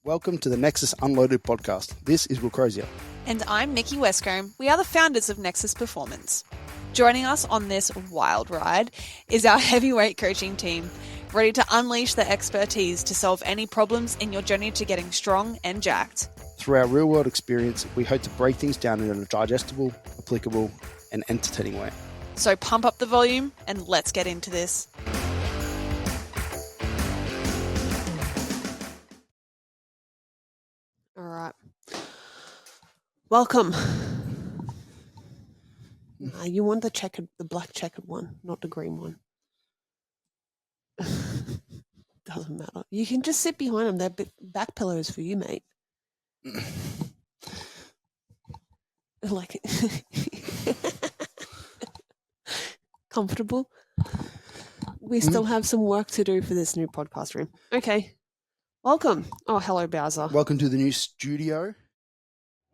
Welcome to the Nexus Unloaded podcast. This is Will Crozier. And I'm Mikki Westcombe. We are the founders of Nexus Performance. Joining us on this wild ride is our heavyweight coaching team, ready to unleash their expertise to solve any problems in your journey to getting strong and jacked. Through our real-world experience, we hope to break things down in a digestible, applicable, and entertaining way. So pump up the volume and let's get into this. All right. Welcome. You want the black checkered one, not the green one. Doesn't matter. You can just sit behind them. They're back pillows for you, mate. Like comfortable. We still have some work to do for this new podcast room. Okay. Welcome. Oh, hello, Bowser. Welcome to the new studio.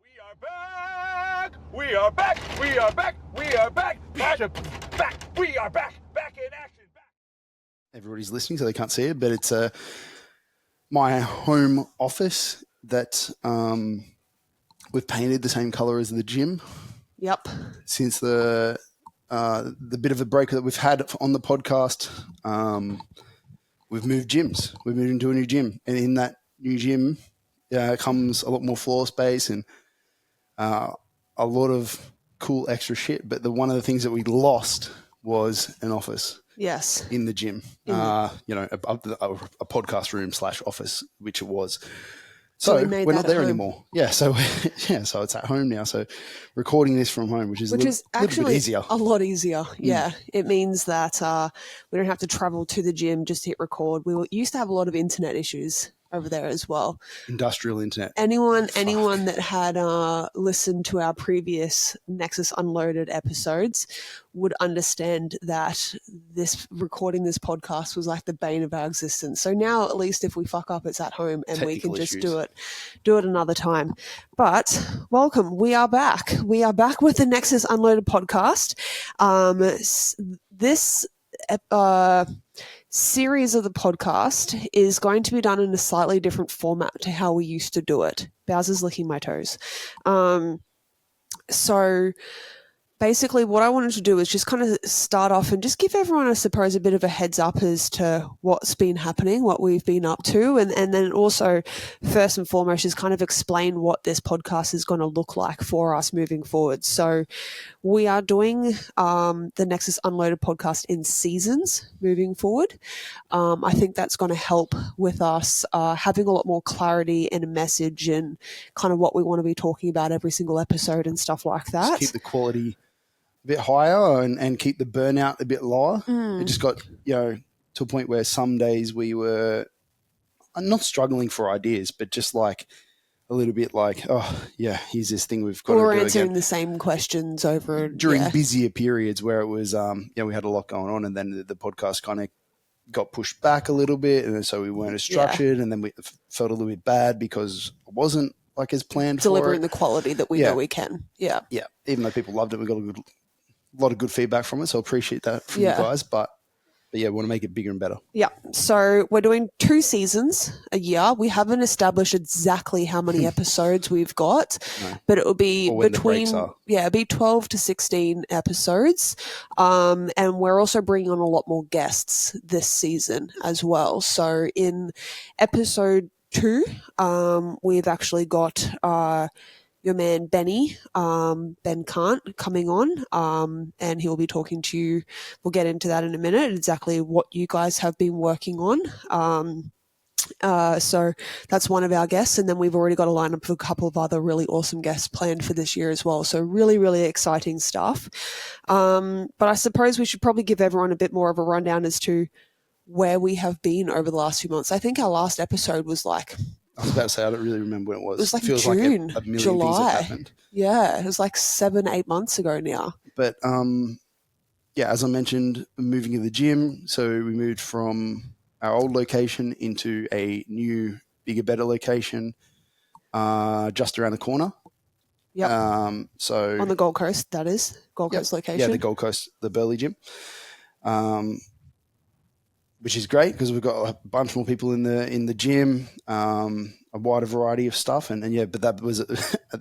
We are back! We are back! We are back! We are back! Back! We are back! Back in action! Back! Everybody's listening, so they can't see it, but it's my home office that we've painted the same color as the gym. Yep. Since the bit of a break that we've had on the podcast, we've moved gyms. We've moved into a new gym, and in that new gym comes a lot more floor space and a lot of cool extra shit. But one of the things that we lost was an office. Yes. In the gym, a podcast room / office, which it was. So we're not there anymore. Yeah. So so it's at home now. So recording this from home, which is actually bit easier. A lot easier. Yeah. It means that we don't have to travel to the gym just to hit record. We used to have a lot of internet issues over there as well. Industrial internet. Anyone that had listened to our previous Nexus Unloaded episodes would understand that recording this podcast was like the bane of our existence. So now at least if we fuck up, it's at home and we can just do it another time. But welcome, we are back. We are back with the Nexus Unloaded podcast. This series of the podcast is going to be done in a slightly different format to how we used to do it. Bowser's licking my toes. So basically what I wanted to do is just kind of start off and just give everyone, I suppose, a bit of a heads up as to what's been happening, what we've been up to, and then also first and foremost is kind of explain what this podcast is going to look like for us moving forward. So we are doing the Nexus Unloaded podcast in seasons moving forward. I think that's going to help with us having a lot more clarity and a message and kind of what we want to be talking about every single episode and stuff like that. Just keep the quality a bit higher and keep the burnout a bit lower. It just got, to a point where some days we were not struggling for ideas, but just like a little bit like, oh, yeah, here's this thing we've got to do again. We're answering the same questions over. During busier periods where it was, we had a lot going on, and then the podcast kind of got pushed back a little bit, and so we weren't as structured, and then we felt a little bit bad because it wasn't like as planned delivering the quality that we know we can. Yeah. Yeah. Even though people loved it, we got a lot of good feedback from it, so I appreciate that from you guys. But yeah, we want to make it bigger and better. Yeah. So we're doing 2 seasons a year. We haven't established exactly how many episodes we've got, but it will be it'll be 12 to 16 episodes. And we're also bringing on a lot more guests this season as well. So in episode 2, we've actually got your man Benny, Ben Kant, coming on, and he'll be talking to you. We'll get into that in a minute, exactly what you guys have been working on. So that's one of our guests, and then we've already got a lineup of a couple of other really awesome guests planned for this year as well. So really, really exciting stuff. But I suppose we should probably give everyone a bit more of a rundown as to where we have been over the last few months. I think our last episode was like, I was about to say, I don't really remember when it was. It was like feels June, like a million July. things have happened. Yeah, it was like 7-8 months ago now. But as I mentioned, moving to the gym. So we moved from our old location into a new, bigger, better location just around the corner. Yeah. So on the Gold Coast, that is Gold Coast location. Yeah, the Gold Coast, the Burleigh gym. which is great because we've got a bunch more people in the gym, a wider variety of stuff, and yeah, but that was at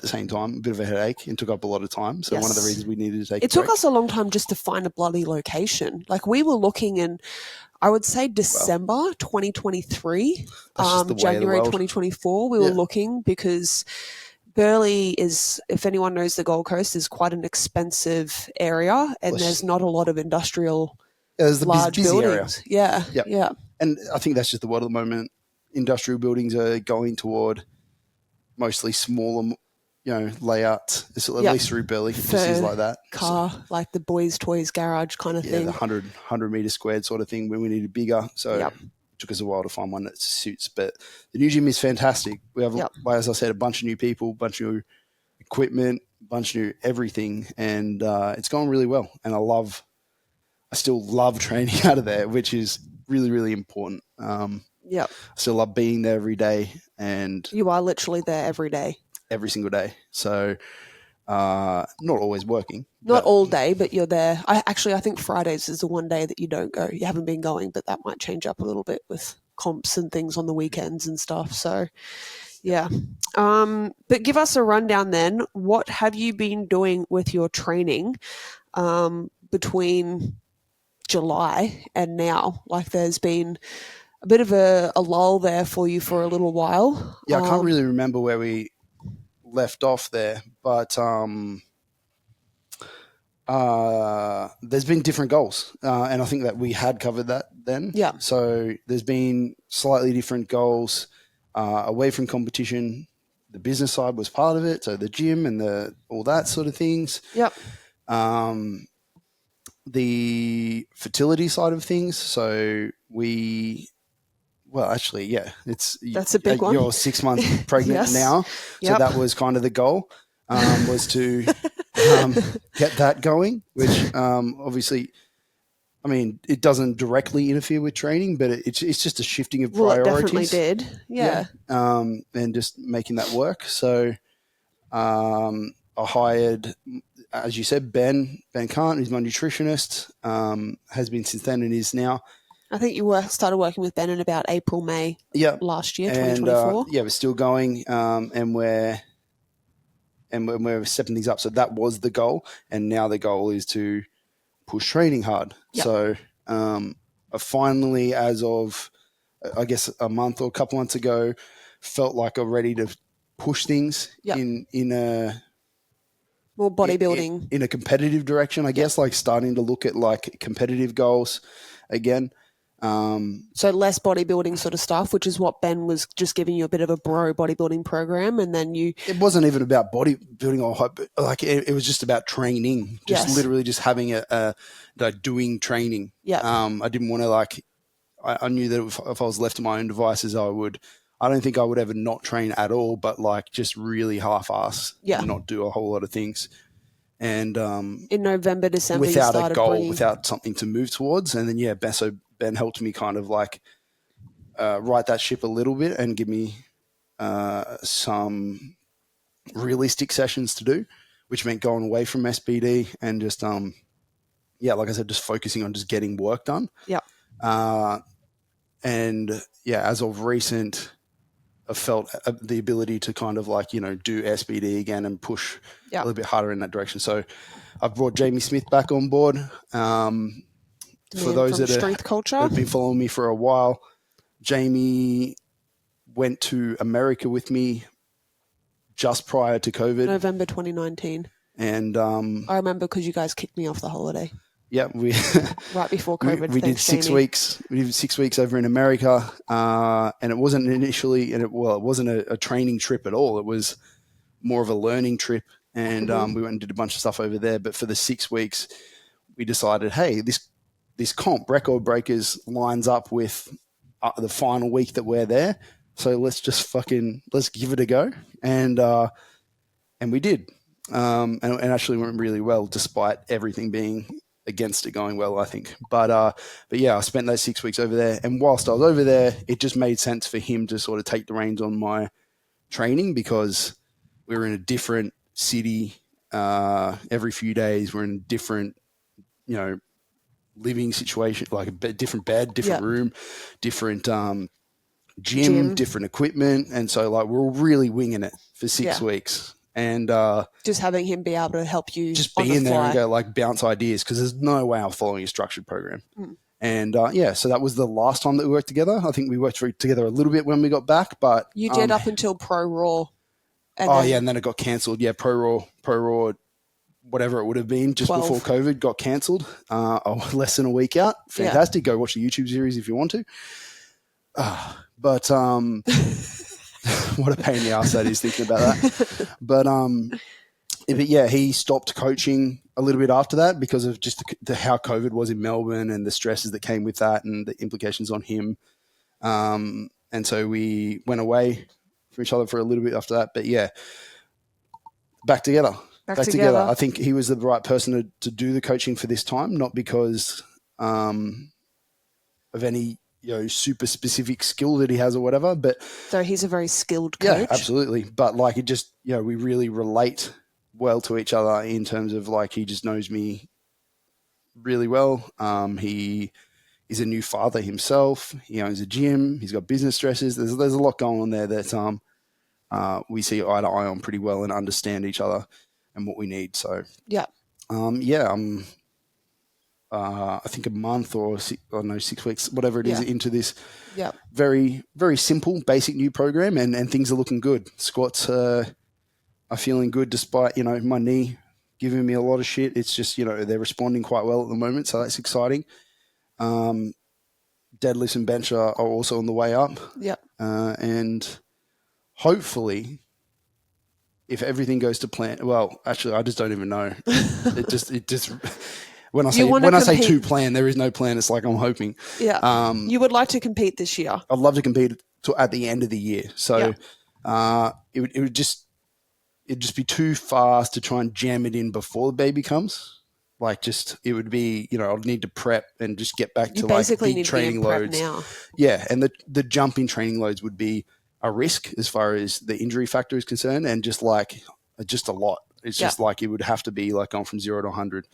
the same time a bit of a headache and took up a lot of time. So one of the reasons we needed to take it took us a long time just to find a bloody location. Like we were looking in, I would say December 2023, January 2024. We were looking because Burleigh is, if anyone knows the Gold Coast, is quite an expensive area, and there's not a lot of industrial. There's the large busy buildings. area. Yeah. And I think that's just the world at the moment. Industrial buildings are going toward mostly smaller, layouts. It's at least through Burleigh. It just is like that. Car, like the boys' toys garage kind of thing. The 100 metre squared sort of thing when we needed bigger. So it took us a while to find one that suits. But the new gym is fantastic. We have, as I said, a bunch of new people, a bunch of new equipment, a bunch of new everything. And it's going really well. And I still love training out of there, which is really, really important. I still love being there every day. And you are literally there every day. Every single day. So not always working. Not all day, but you're there. I think Fridays is the one day that you don't go. You haven't been going, but that might change up a little bit with comps and things on the weekends and stuff. So, yeah. But give us a rundown then. What have you been doing with your training between July and now? Like there's been a bit of a lull there for you for a little while. Yeah, I can't really remember where we left off there, but there's been different goals, and I think that we had covered that then. Yeah. So there's been slightly different goals away from competition. The business side was part of it, so the gym and all that sort of things. Yep. The fertility side of things. So that's a big one. You're 6 months pregnant now, so that was kind of the goal, was to get that going. Which obviously, I mean, it doesn't directly interfere with training, but it's just a shifting of priorities. Well, it definitely did, yeah. And just making that work. So I hired, as you said, Ben Cant, who's my nutritionist, has been since then and is now. I think you started working with Ben in about April, May last year, 2024. And, we're still going, and we're stepping things up. So that was the goal, and now the goal is to push training hard. Yep. So I finally, as of, I guess, a month or a couple months ago, felt like I'm ready to push things in a more bodybuilding, in a competitive direction, I guess, like starting to look at like competitive goals again. So less bodybuilding sort of stuff, which is what Ben was just giving you a bit of a bro bodybuilding program, and then it wasn't even about bodybuilding or like it was just about training, literally just having doing training. Yeah. I didn't want to I knew that if I was left to my own devices, I don't think I would ever not train at all, but like just really half-ass and not do a whole lot of things. And in November, December, without a goal, without something to move towards, and then so Ben helped me kind of like right that ship a little bit and give me some realistic sessions to do, which meant going away from SBD and just like I said, just focusing on just getting work done. Yeah. As of recent, I felt the ability to kind of do SBD again and push a little bit harder in that direction. So I've brought Jamie Smith back on board. For those that have been following me for a while, Jamie went to America with me just prior to COVID. November 2019. And I remember because you guys kicked me off the holiday. Yeah, we right before COVID. We did 6 weeks. We did 6 weeks over in America, and it wasn't initially, it wasn't a training trip at all. It was more of a learning trip, and we went and did a bunch of stuff over there. But for the 6 weeks, we decided, hey, this comp Record Breakers lines up with the final week that we're there, so let's give it a go, and we did, and actually went really well despite everything being against it going well, I think. But I spent those 6 weeks over there, and whilst I was over there, it just made sense for him to sort of take the reins on my training because we were in a different city every few days. We're in different, living situation, like a different bed, different room, different gym, different equipment. And so like we're really winging it for 6 weeks. And just having him be able to help you just be in there and go like bounce ideas, because there's no way I'm following a structured program. And so that was the last time that we worked together. I think we worked together a little bit when we got back, but you did up until Pro Raw. And then it got cancelled. Yeah, Pro Raw, whatever it would have been just 12. before COVID got cancelled. Less than a week out. Fantastic. Go watch the YouTube series if you want to. But what a pain in the ass that is thinking about that. But yeah, he stopped coaching a little bit after that because of just how COVID was in Melbourne and the stresses that came with that and the implications on him. And so we went away from each other for a little bit after that. But yeah, back together. Back together. I think he was the right person to do the coaching for this time, not because of any super specific skill that he has or whatever. But so he's a very skilled coach. Yeah, absolutely. But like it just, we really relate well to each other in terms of like he just knows me really well. He is a new father himself. He owns a gym. He's got business stresses. There's a lot going on there that we see eye to eye on pretty well and understand each other and what we need. So I'm I think a month or 6 weeks, whatever it is, into this very, very simple, basic new program, and things are looking good. Squats are feeling good despite, my knee giving me a lot of shit. It's just, they're responding quite well at the moment, so that's exciting. Deadlifts and bench are also on the way up. And hopefully, if everything goes to plan, well, actually, I just don't even know. It just when I say to plan, there is no plan. It's like I'm hoping. Yeah. You would like to compete this year? I'd love to compete at the end of the year. So it would just be too fast to try and jam it in before the baby comes. Like it would be, I'd need to prep and just get back to like big training loads. Now. Yeah. And the jump in training loads would be a risk as far as the injury factor is concerned, and just a lot. It's just like it would have to be like going from 0 to 100,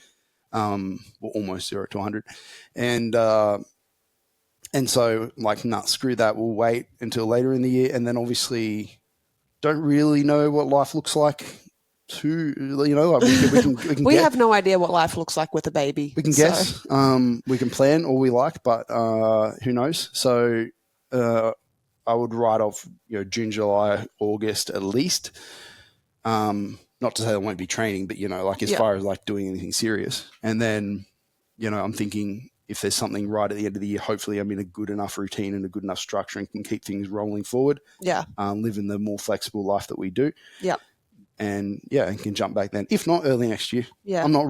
or almost 0 to 100. And so like, screw that. We'll wait until later in the year. And then obviously don't really know what life looks like we have no idea what life looks like with a baby. We can guess. We can plan all we like, but who knows? So I would write off, June, July, August at least. Not to say I won't be training, but as far as like doing anything serious. And then, I'm thinking if there's something right at the end of the year, hopefully I'm in a good enough routine and a good enough structure and can keep things rolling forward. Yeah. Living the more flexible life that we do. Yeah. And and can jump back then. If not, early next year. Yeah. I'm not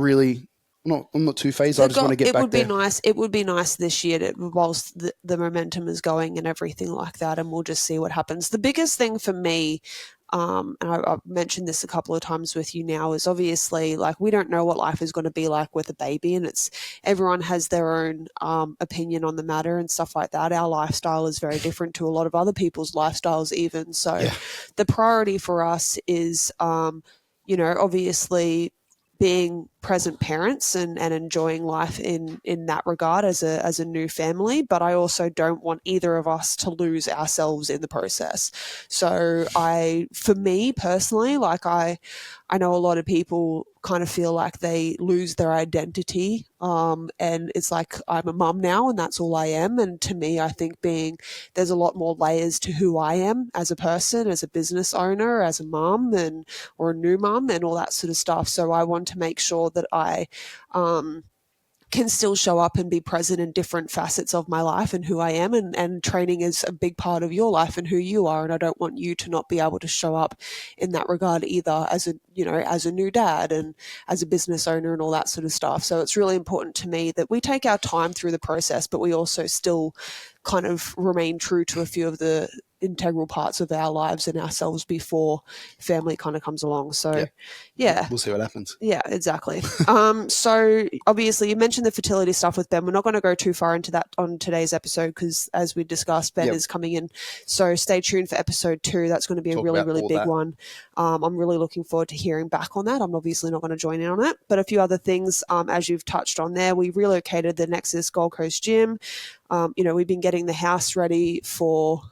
too phased. I just want to get back there. It would be nice this year whilst the momentum is going and everything like that, and we'll just see what happens. The biggest thing for me, and I've mentioned this a couple of times with you now, is obviously like we don't know what life is going to be like with a baby, and everyone has their own opinion on the matter and stuff like that. Our lifestyle is very different to a lot of other people's lifestyles even. So the priority for us is, obviously being present parents and enjoying life in that regard as a new family. But I also don't want either of us to lose ourselves in the process. So for me personally, like I know a lot of people kind of feel like they lose their identity. And it's like, I'm a mum now and that's all I am. And to me, I think there's a lot more layers to who I am as a person, as a business owner, as a mum or a new mum and all that sort of stuff. So I want to make sure that I can still show up and be present in different facets of my life and who I am, and training is a big part of your life and who you are, and I don't want you to not be able to show up in that regard either as a new dad and as a business owner and all that sort of stuff. So it's really important to me that we take our time through the process, but we also still kind of remain true to a few of the integral parts of our lives and ourselves before family kind of comes along. So, yeah. We'll see what happens. Yeah, exactly. So obviously you mentioned the fertility stuff with Ben. We're not going to go too far into that on today's episode because, as we discussed, Ben is coming in. So stay tuned for episode 2. That's going to be a really big one. I'm really looking forward to hearing back on that. I'm obviously not going to join in on it, but a few other things, as you've touched on there, we relocated the Nexus Gold Coast gym. We've been getting the house ready for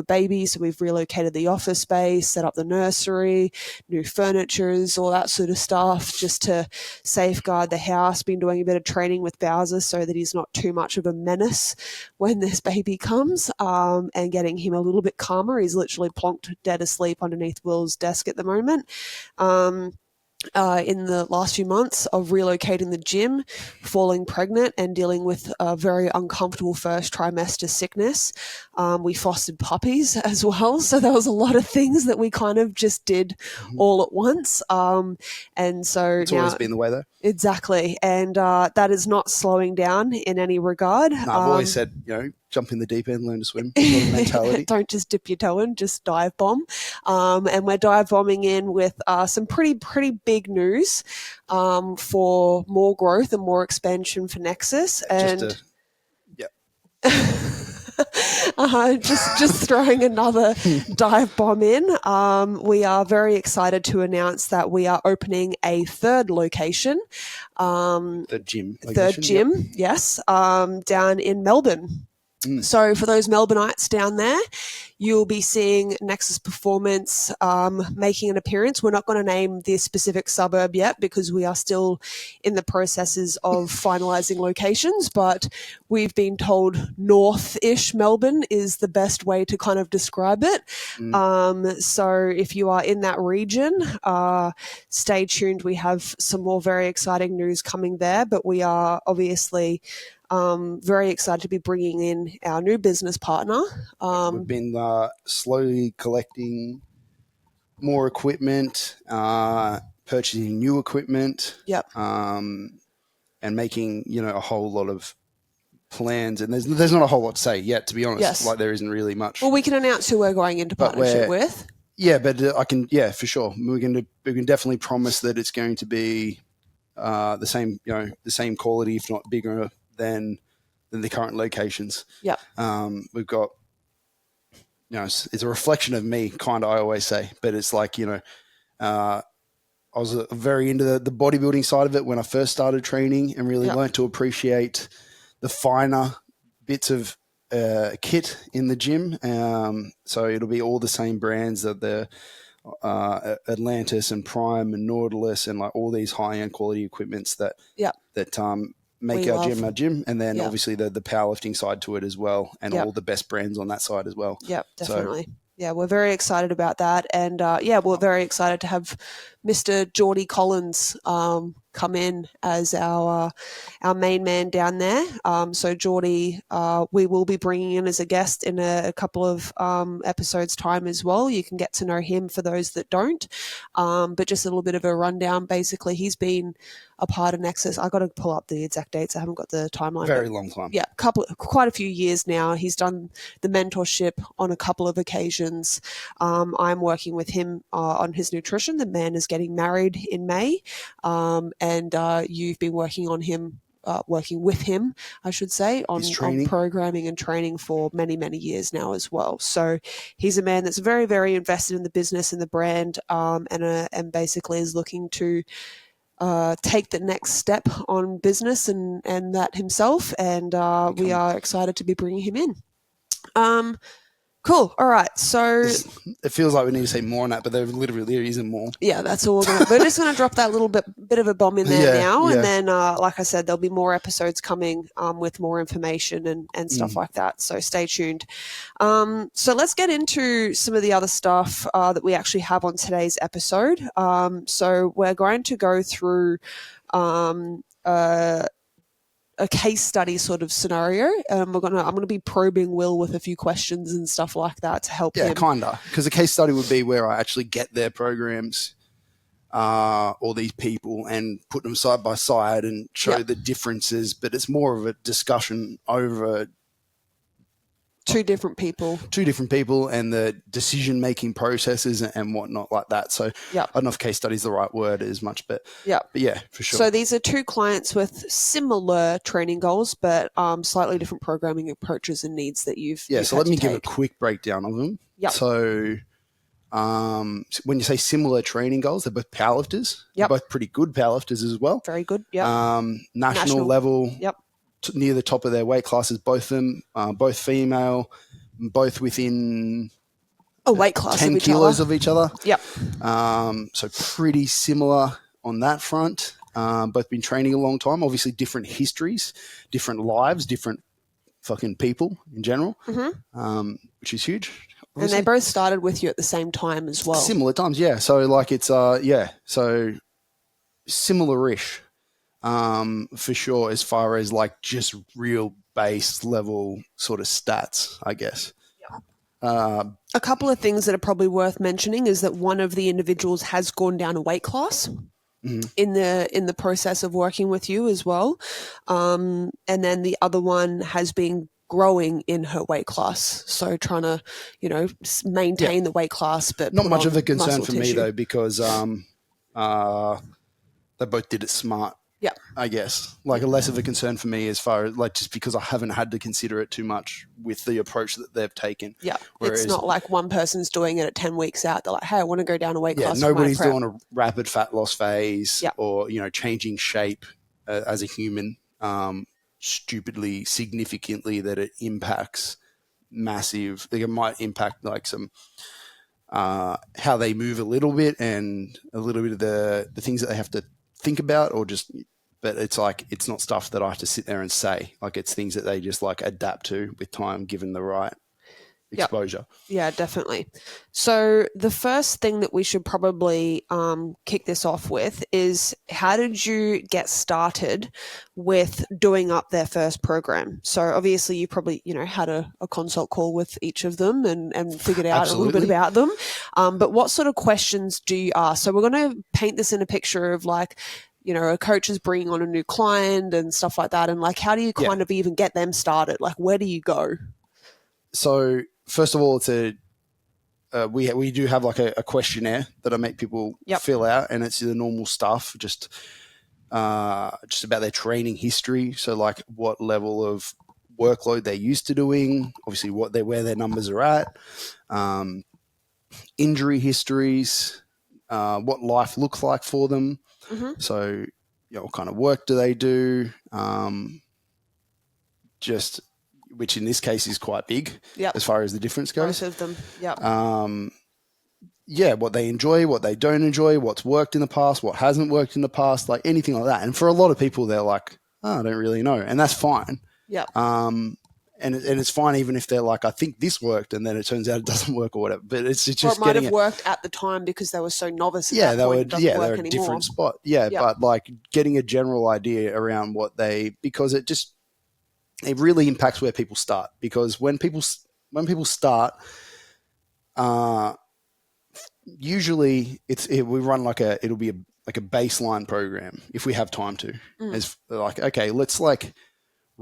babies. So we've relocated the office space, set up the nursery, new furnitures, all that sort of stuff, just to safeguard the house. Been doing a bit of training with Bowser so that he's not too much of a menace when this baby comes, and getting him a little bit calmer. He's literally plonked dead asleep underneath Will's desk at the moment. In the last few months of relocating the gym, falling pregnant, and dealing with a very uncomfortable first trimester sickness. We fostered puppies as well. So there was a lot of things that we kind of just did all at once. And so it's always been the way though. Exactly. And that is not slowing down in any regard. No, I've always said, jump in the deep end, learn to swim sort of mentality. Don't just dip your toe in, just dive bomb. And we're dive bombing in with some pretty big news for more growth and more expansion for Nexus. Just throwing another dive bomb in. We are very excited to announce that we are opening a third location. Third gym, yes, down in Melbourne. So for those Melbourneites down there, you'll be seeing Nexus Performance making an appearance. We're not going to name the specific suburb yet because we are still in the processes of finalising locations, but we've been told north-ish Melbourne is the best way to kind of describe it. So if you are in that region, stay tuned. We have some more very exciting news coming there, but we are obviously very excited to be bringing in our new business partner. We've been slowly collecting more equipment, purchasing new equipment, and making a whole lot of plans. And there's not a whole lot to say yet, to be honest. Yes. Like there isn't really much. Well, we can announce who we're going into partnership with. Yeah, but I can. Yeah, for sure. We can definitely promise that it's going to be the same. The same quality, if not bigger than the current locations. Yeah. We've got, it's a reflection of me, kind of, I always say, but it's like, I was very into the bodybuilding side of it when I first started training and really learned to appreciate the finer bits of kit in the gym. So it'll be all the same brands that the Atlantis and Prime and Nautilus and like all these high-end quality equipments that make our gym, and then obviously the powerlifting side to it as well, and all the best brands on that side as well. Yep, definitely. So, we're very excited about that, and we're very excited to have Mr. Geordie Collins come in as our main man down there. So Geordie, we will be bringing in as a guest in a couple of episodes' time as well. You can get to know him for those that don't. But just a little bit of a rundown. Basically, he's been a part of Nexus. I got to pull up the exact dates. I haven't got the timeline. Very long time. Yeah, quite a few years now. He's done the mentorship on a couple of occasions. I'm working with him on his nutrition. The man is getting married in May, and you've been working with him, I should say, on programming and training for many, many years now as well. So he's a man that's very, very invested in the business and the brand, and basically is looking to take the next step on business and that himself. And we are excited to be bringing him in. Cool. All right. So it feels like we need to say more on that, but there isn't more. Yeah, that's all. We're just going to drop that little bit of a bomb in there now, and then, like I said, there'll be more episodes coming with more information and stuff like that. So stay tuned. So let's get into some of the other stuff that we actually have on today's episode. So we're going to go through a case study sort of scenario. I'm gonna be probing Will with a few questions and stuff like that to help him. Yeah, kinda. Because a case study would be where I actually get their programs, all these people, and put them side by side and show the differences. But it's more of a discussion over two different people, and the decision-making processes and whatnot like that. So I don't know if case study is the right word as much, but yeah, for sure. So these are two clients with similar training goals, but slightly different programming approaches and needs that you've so let me give a quick breakdown of them. So when you say similar training goals, they're both powerlifters. They're both pretty good powerlifters as well. Very good. National level. Near the top of their weight classes, both of them, both female, both within a weight class 10 kilos of each other. So pretty similar on that front. Both been training a long time. Obviously, different histories, different lives, different fucking people in general, which is huge. Obviously. And they both started with you at the same time as well. Similar times, yeah. So like it's so similar-ish. For sure, as far as like just real base level sort of stats, I guess. A couple of things that are probably worth mentioning is that one of the individuals has gone down a weight class in the process of working with you as well, and then the other one has been growing in her weight class, so trying to maintain the weight class, but not much of a concern for me though, because they both did it smart. I guess like less of a concern for me as far as like just because I haven't had to consider it too much with the approach that they've taken. Whereas, it's not like one person's doing it at 10 weeks out. They're like, hey, I want to go down a weight class. Nobody's doing a rapid fat loss phase or changing shape as a human stupidly significantly that it impacts massive. Like it might impact like some how they move a little bit and a little bit of the things that they have to think about but it's like it's not stuff that I have to sit there and say. Like it's things that they just like adapt to with time given the right exposure. Yeah, definitely. So the first thing that we should probably kick this off with is how did you get started with doing up their first program? So obviously you probably, had a consult call with each of them and figured out a little bit about them. But what sort of questions do you ask? So we're going to paint this in a picture of like, a coach is bringing on a new client and stuff like that. And like, how do you kind of even get them started? Like, where do you go? So first of all, it's we do have like a questionnaire that I make people fill out, and it's the normal stuff, just about their training history. So like what level of workload they're used to doing, obviously where their numbers are at, injury histories, what life looks like for them. So, what kind of work do they do? Which in this case is quite big as far as the difference goes. Most of them, what they enjoy, what they don't enjoy, what's worked in the past, what hasn't worked in the past, like anything like that. And for a lot of people, they're like, I don't really know. And that's fine. And it's fine even if they're like, I think this worked, and then it turns out it doesn't work or whatever. But it's just or it might have worked at the time because they were so novice. At that point, they're a different spot. But like getting a general idea around because it really impacts where people start. Because when people start, usually we run it'll be a baseline program if we have time to. As like, okay, let's like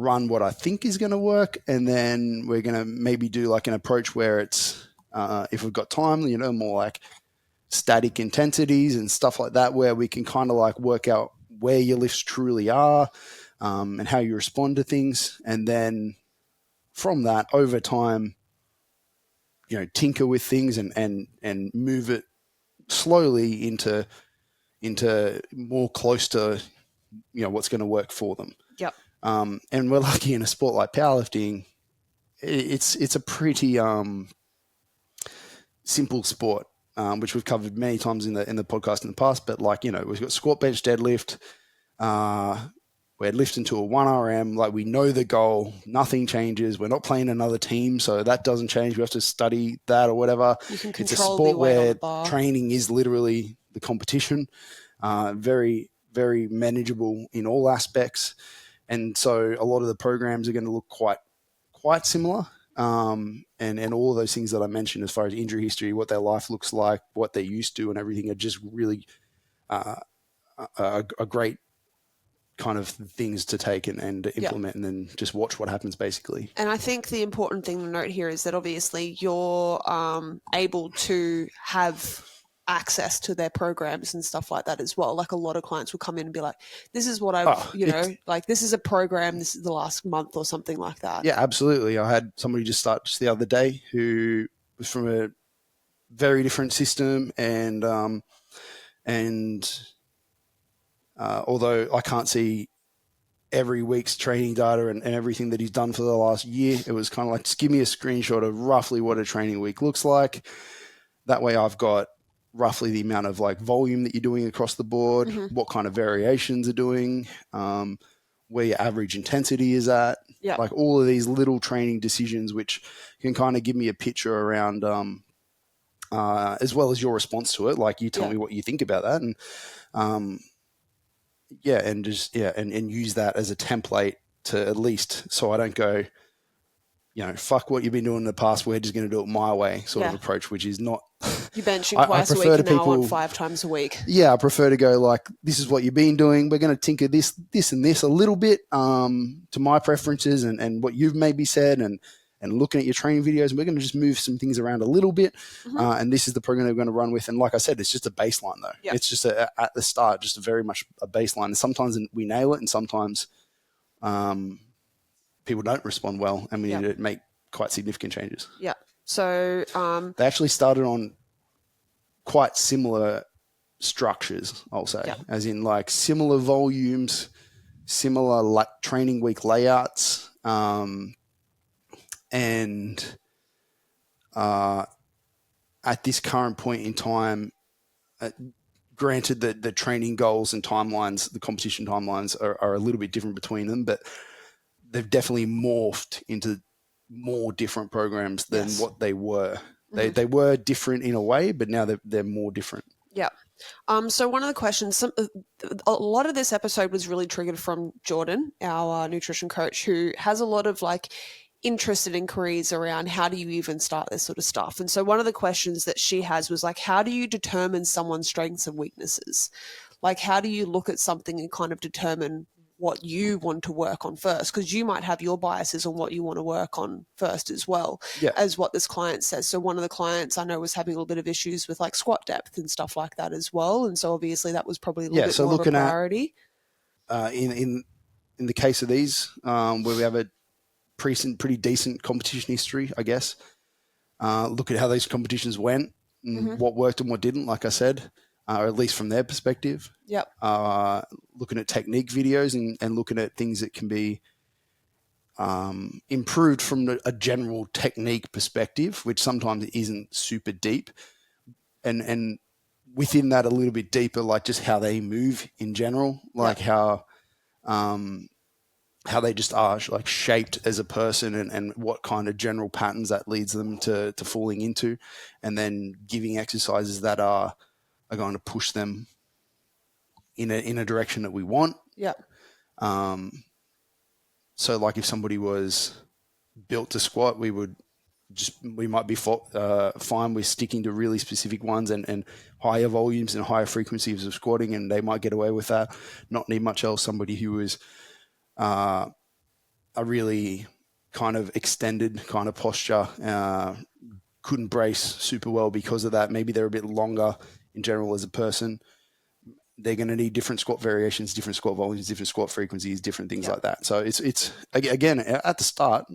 run what I think is going to work, and then we're going to maybe do like an approach where it's if we've got time, more like static intensities and stuff like that, where we can kind of like work out where your lifts truly are and how you respond to things, and then from that over time, tinker with things and move it slowly into more close to what's going to work for them. And we're lucky in a sport like powerlifting, it's a pretty simple sport, which we've covered many times in the podcast in the past. But like, we've got squat, bench, deadlift. We're lifting to a 1RM. Like we know the goal, nothing changes. We're not playing another team, so that doesn't change. We have to study that or whatever. It's a sport where training is literally the competition. Very, very manageable in all aspects. And so a lot of the programs are going to look quite similar. And all of those things that I mentioned as far as injury history, what their life looks like, what they're used to and everything are just really a great kind of things to take and implement, and then just watch what happens basically. And I think the important thing to note here is that obviously you're able to have access to their programs and stuff like that as well. Like a lot of clients will come in and be like, this is what I've, like this is a program, this is the last month or something like that. Yeah, absolutely. I had somebody just start just the other day who was from a very different system, and although I can't see every week's training data and everything that he's done for the last year, it was kind of like, just give me a screenshot of roughly what a training week looks like. That way I've got roughly the amount of like volume that you're doing across the board, what kind of variations are doing, where your average intensity is at, like all of these little training decisions, which can kind of give me a picture around, as well as your response to it. Like you tell me what you think about that, and and use that as a template to at least, so I don't go, fuck what you've been doing in the past, we're just going to do it my way sort of approach, which is not. You're benching twice a week and now on 5 times a week. Yeah, I prefer to go like, this is what you've been doing. We're going to tinker this and this a little bit to my preferences and what you've maybe said and looking at your training videos. And we're going to just move some things around a little bit. And this is the program that we're going to run with. And like I said, it's just a baseline though. Yep. It's just at the start, just very much a baseline. And sometimes we nail it and sometimes people don't respond well and we need to make quite significant changes. Yeah. So they actually started on quite similar structures, I'll say, as in like similar volumes, similar training week layouts, and at this current point in time, granted that the training goals and timelines, the competition timelines are a little bit different between them, but they've definitely morphed into more different programs than what they were. They were different in a way, but now they're more different. Yeah. So one of the questions, a lot of this episode was really triggered from Jordan, our nutrition coach, who has a lot of like interested inquiries around how do you even start this sort of stuff. And so one of the questions that she has was like, how do you determine someone's strengths and weaknesses? Like, how do you look at something and kind of determine what you want to work on first? Because you might have your biases on what you want to work on first as well as what this client says. So one of the clients I know was having a little bit of issues with like squat depth and stuff like that as well. And so obviously that was probably a little bit more of a priority. In the case of these, where we have a pretty decent competition history, I guess, look at how those competitions went and what worked and what didn't, like I said. Or at least from their perspective. Yep. Looking at technique videos and looking at things that can be improved from a general technique perspective, which sometimes isn't super deep. And within that a little bit deeper, like just how they move in general, like how they just are like shaped as a person and what kind of general patterns that leads them to falling into, and then giving exercises that are going to push them in a direction that we want. Yeah. So like if somebody was built to squat, we might be fine with sticking to really specific ones and higher volumes and higher frequencies of squatting, and they might get away with that, not need much else. Somebody who was a really kind of extended kind of posture, couldn't brace super well because of that. Maybe they're a bit longer in general as a person. They're going to need different squat variations, different squat volumes, different squat frequencies, different things like that. So it's again at the start,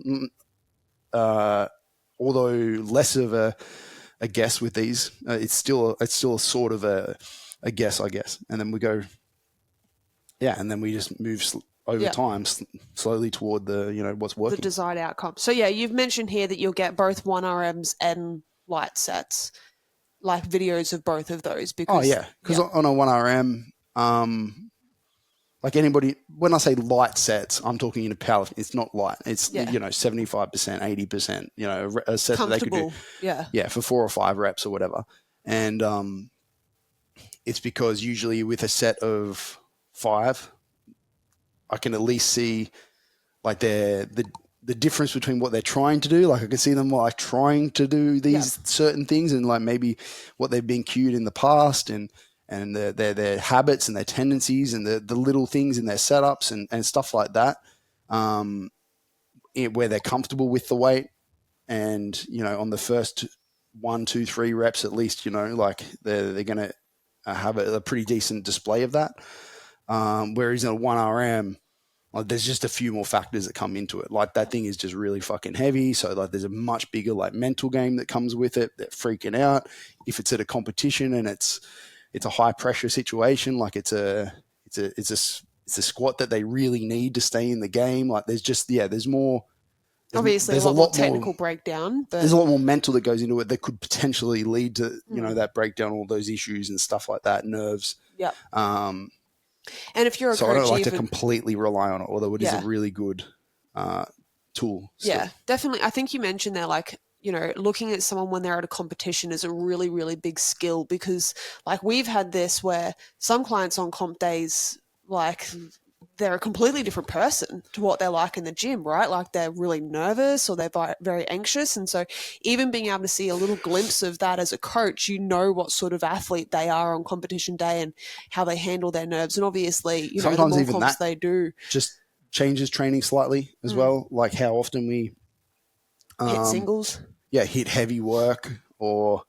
although less of a guess with these, it's still a sort of a guess, I guess. And then we go, and then we just move over time slowly toward the what's working, the desired outcome. So you've mentioned here that you'll get both 1RMs and light sets, like videos of both of those. Because because on a 1RM, like anybody, when I say light sets, I'm talking in a power. It's not light. It's 75%, 80%. A set that they could do. For 4 or 5 reps or whatever. And it's because usually with a set of 5, I can at least see like the difference between what they're trying to do. Like I can see them like trying to do these certain things and like maybe what they've been cued in the past and and their habits and their tendencies and the little things in their setups and stuff like that, where they're comfortable with the weight. And, on the first 1, 2, 3 reps, at least, like they're going to have a pretty decent display of that. Whereas in a 1RM, like there's just a few more factors that come into it. Like that thing is just really fucking heavy. So like there's a much bigger like mental game that comes with it. They're freaking out. If it's at a competition and it's a high pressure situation, like it's a squat that they really need to stay in the game. Like there's more. Obviously, there's a lot more technical breakdown. But there's a lot more mental that goes into it that could potentially lead to that breakdown, all those issues and stuff like that, nerves. Yeah. And if you're a coach, I don't like to completely rely on it, although it is a really good tool. Still. Yeah, definitely. I think you mentioned there, like, looking at someone when they're at a competition is a really, really big skill, because like we've had this where some clients on comp days, like they're a completely different person to what they're like in the gym, right? Like they're really nervous or they're very anxious. And so even being able to see a little glimpse of that as a coach, what sort of athlete they are on competition day and how they handle their nerves. And obviously, sometimes the more even comps that they do just changes training slightly as well. Like how often we hit singles. Yeah, hit heavy work or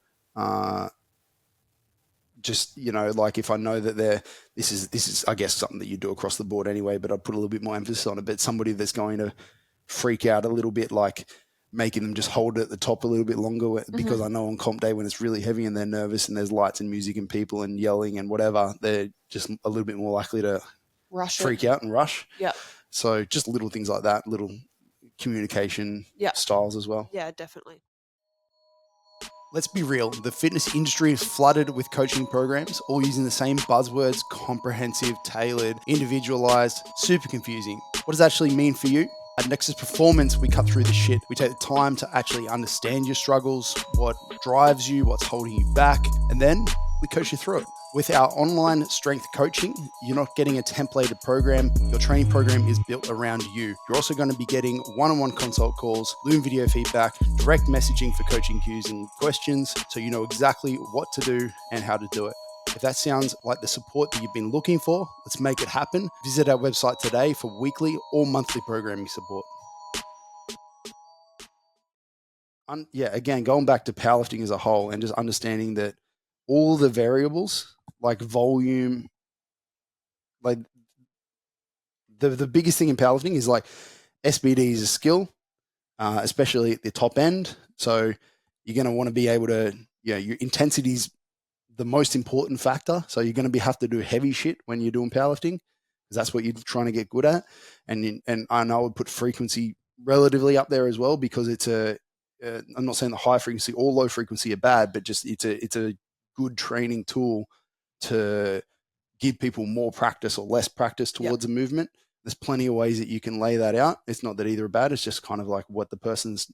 just, like if I know that this is, I guess, something that you do across the board anyway, but I'd put a little bit more emphasis on it. But somebody that's going to freak out a little bit, like making them just hold it at the top a little bit longer, because I know on comp day when it's really heavy and they're nervous and there's lights and music and people and yelling and whatever, they're just a little bit more likely to freak out and rush. Yeah. So just little things like that, little communication styles as well. Yeah, definitely. Let's be real, the fitness industry is flooded with coaching programs, all using the same buzzwords: comprehensive, tailored, individualized, super confusing. What does that actually mean for you? At Nexus Performance, we cut through the shit. We take the time to actually understand your struggles, what drives you, what's holding you back, and then we coach you through it. With our online strength coaching, you're not getting a templated program. Your training program is built around you. You're also going to be getting one-on-one consult calls, Loom video feedback, direct messaging for coaching cues and questions, so you know exactly what to do and how to do it. If that sounds like the support that you've been looking for, let's make it happen. Visit our website today for weekly or monthly programming support. Again, going back to powerlifting as a whole and just understanding that all the variables, like volume, like the biggest thing in powerlifting is like SBD is a skill, especially at the top end. So you're going to want to be able to, your intensity is the most important factor. So you're going to have to do heavy shit when you're doing powerlifting, because that's what you're trying to get good at. And I know I would put frequency relatively up there as well, because it's I'm not saying the high frequency or low frequency are bad, but just it's a good training tool to give people more practice or less practice towards a movement. There's plenty of ways that you can lay that out. It's not that either are bad. It's just kind of like what the person's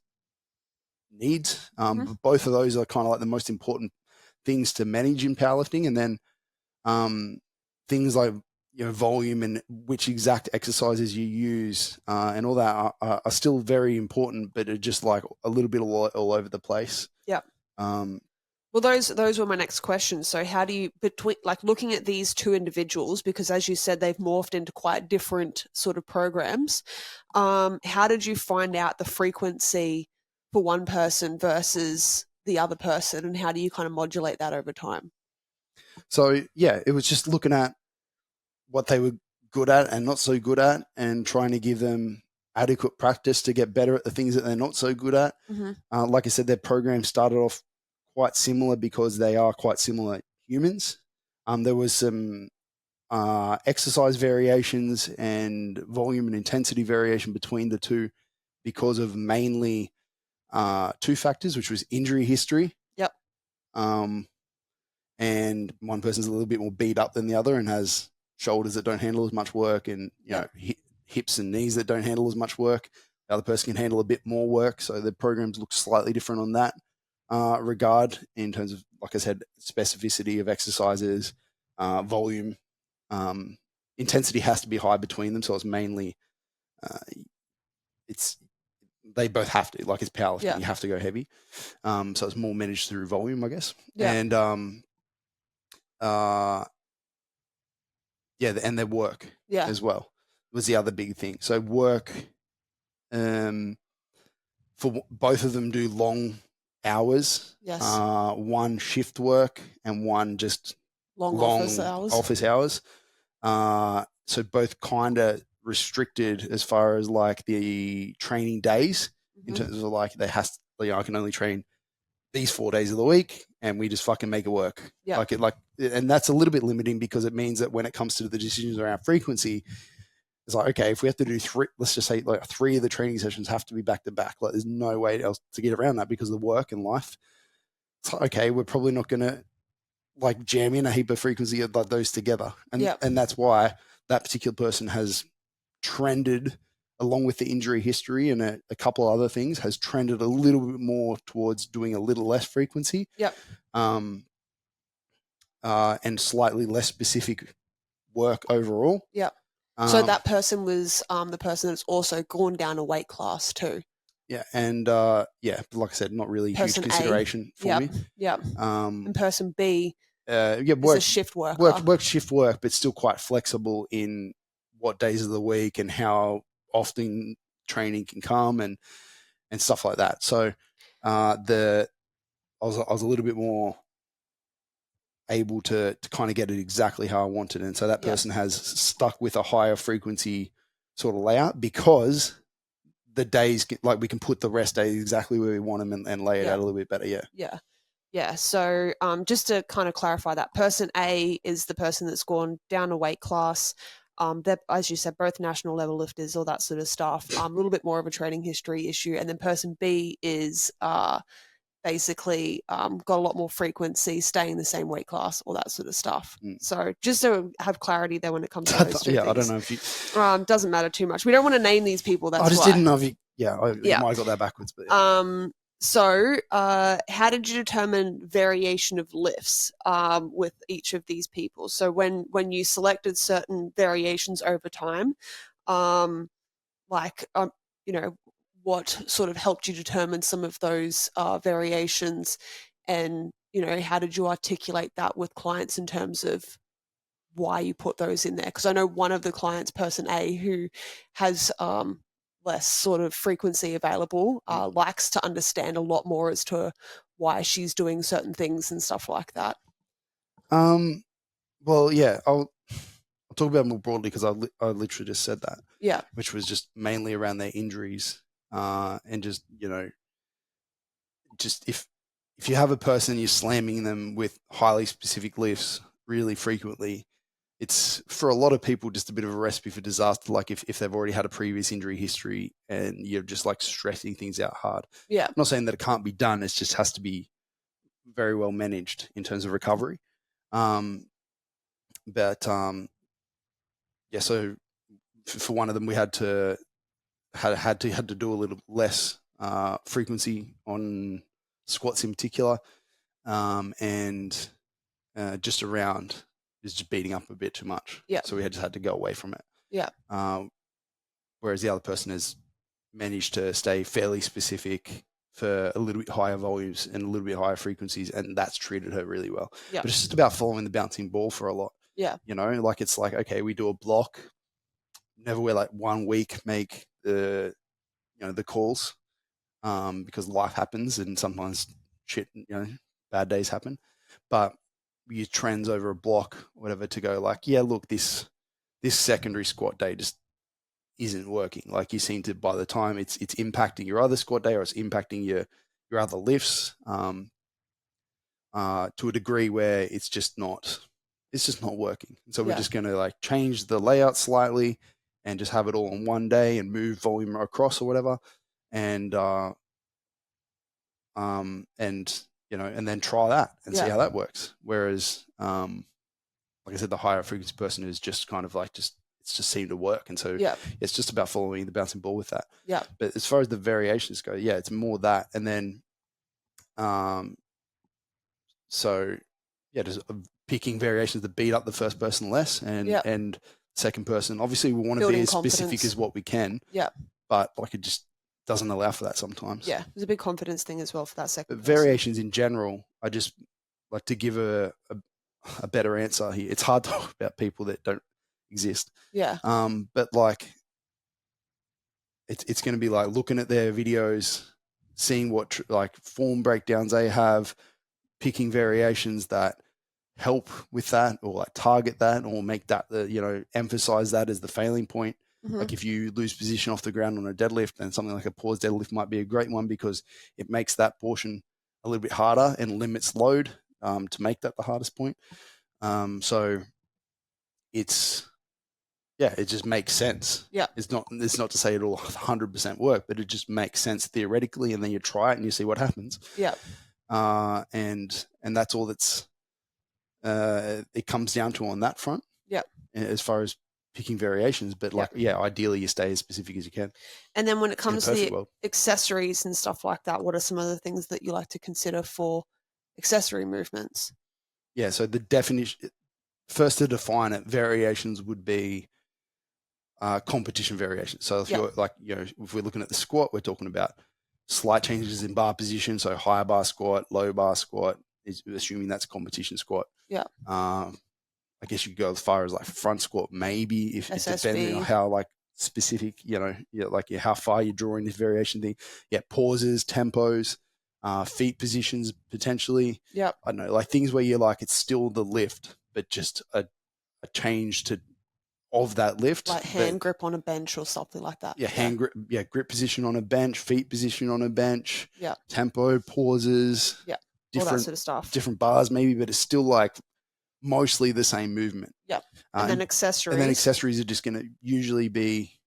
needs. But both of those are kind of like the most important things to manage in powerlifting. And then things like volume and which exact exercises you use and all that are still very important, but are just like a little bit all over the place. Yeah. Well, those were my next questions. So how do you, between like looking at these two individuals, because as you said, they've morphed into quite different sort of programs. How did you find out the frequency for one person versus the other person, and how do you kind of modulate that over time? So it was just looking at what they were good at and not so good at, and trying to give them adequate practice to get better at the things that they're not so good at. Like I said, their program started off quite similar because they are quite similar humans. There was some exercise variations and volume and intensity variation between the two because of mainly two factors, which was injury history. Yep. And one person's a little bit more beat up than the other and has shoulders that don't handle as much work, and hips and knees that don't handle as much work. The other person can handle a bit more work, so the programs look slightly different on that regard in terms of, like I said, specificity of exercises, volume, intensity has to be high between them. So it's mainly, they both have to, like it's powerlifting, you have to go heavy. So it's more managed through volume, I guess. Yeah. And and their work as well was the other big thing. So work, for both of them do long hours. Yes. One shift work and one just long office hours. So both kind of restricted as far as like the training days, in terms of like I can only train these 4 days of the week, and we just fucking make it work. Yeah. And that's a little bit limiting, because it means that when it comes to the decisions around frequency, it's like, okay, if we have to do three, let's just say like 3 of the training sessions have to be back to back. Like, there's no way else to get around that because of the work and life. It's like, okay, we're probably not going to like jam in a heap of frequency of like those together. And that's why that particular person has trended, along with the injury history and a couple of other things, has trended a little bit more towards doing a little less frequency. And slightly less specific work overall. So that person was the person that's also gone down a weight class too. Yeah, and like I said, not really person huge consideration for me. And person B is a shift worker. Work shift work, but still quite flexible in what days of the week and how often training can come and stuff like that. So I was a little bit more able to kind of get it exactly how I wanted. And so that person has stuck with a higher frequency sort of layout, because the days we can put the rest days exactly where we want them and lay it out a little bit better. Yeah. So just to kind of clarify that, person A is the person that's gone down a weight class. They're, as you said, both national level lifters, all that sort of stuff. A little bit more of a training history issue. And then person B is basically got a lot more frequency, staying in the same weight class, all that sort of stuff. So just to have clarity there when it comes to those two things. I don't know if you... doesn't matter too much. We don't want to name these people, that's why. I just didn't know if you... I might have got that backwards. But So how did you determine variation of lifts with each of these people? So when you selected certain variations over time, what sort of helped you determine some of those variations, and how did you articulate that with clients in terms of why you put those in there? Because I know one of the clients, person A, who has less sort of frequency available, likes to understand a lot more as to why she's doing certain things and stuff like that. Well, yeah, I'll talk about it more broadly, because I literally just said that. Yeah. Which was just mainly around their injuries. And just, just if you have a person, you're slamming them with highly specific lifts really frequently, it's for a lot of people just a bit of a recipe for disaster. Like if they've already had a previous injury history and you're just like stressing things out hard. Yeah. I'm not saying that it can't be done. It just has to be very well managed in terms of recovery. So for one of them, we had to do a little less frequency on squats in particular, and just around is just beating up a bit too much. Yeah. So we just had to go away from it. Yeah. Whereas the other person has managed to stay fairly specific for a little bit higher volumes and a little bit higher frequencies, and that's treated her really well. Yeah. But it's just about following the bouncing ball for a lot. Yeah. It's like, okay, we do a block. Never wear like 1 week make the calls, because life happens and sometimes shit, bad days happen. But we use trends over a block, whatever, to go like, yeah, look, this secondary squat day just isn't working. Like, you seem to, by the time it's impacting your other squat day, or it's impacting your other lifts to a degree where it's just not working. And so we're just going to like change the layout slightly and just have it all on one day and move volume across or whatever. And and then try that and see how that works. Whereas, like I said, the higher frequency person is just kind of like it's just seemed to work. And so it's just about following the bouncing ball with that. Yeah. But as far as the variations go, it's more that. And then, just picking variations that beat up the first person less and second person. Obviously, we want to be as specific as what we can. Yeah. But like, it just doesn't allow for that sometimes. Yeah, there's a big confidence thing as well for that second person. Variations in general, I just like to give a a better answer here. It's hard to talk about people that don't exist. Yeah. But like, it's going to be like looking at their videos, seeing what like form breakdowns they have, picking variations that help with that, or like target that, or make that emphasize that as the failing point. Mm-hmm. Like if you lose position off the ground on a deadlift, then something like a pause deadlift might be a great one because it makes that portion a little bit harder and limits load to make that the hardest point. So it just makes sense. Yeah. It's not to say it'll 100% work, but it just makes sense theoretically, and then you try it and you see what happens. Yeah. And that's all that's it comes down to on that front. Yeah. As far as picking variations, but like, ideally you stay as specific as you can. And then when it comes to the accessories and stuff like that, what are some other things that you like to consider for accessory movements? Yeah. So the definition, first to define it, variations would be competition variations. So if you're like, if we're looking at the squat, we're talking about slight changes in bar position. So high bar squat, low bar squat, is assuming that's competition squat. Yeah. I guess you could go as far as like front squat, maybe, if it depends on how like specific, how far you're drawing this variation thing. Yeah, pauses, tempos, feet positions potentially. Yeah. I don't know, like things where you're like, it's still the lift, but just a change of that lift. Like hand grip on a bench or something like that. Yeah, hand grip, grip position on a bench, feet position on a bench. Yeah. Tempo, pauses. Yeah. Different, all that sort of stuff. Different bars maybe, but it's still like mostly the same movement. Yep. And then accessories. And then accessories are just going to usually be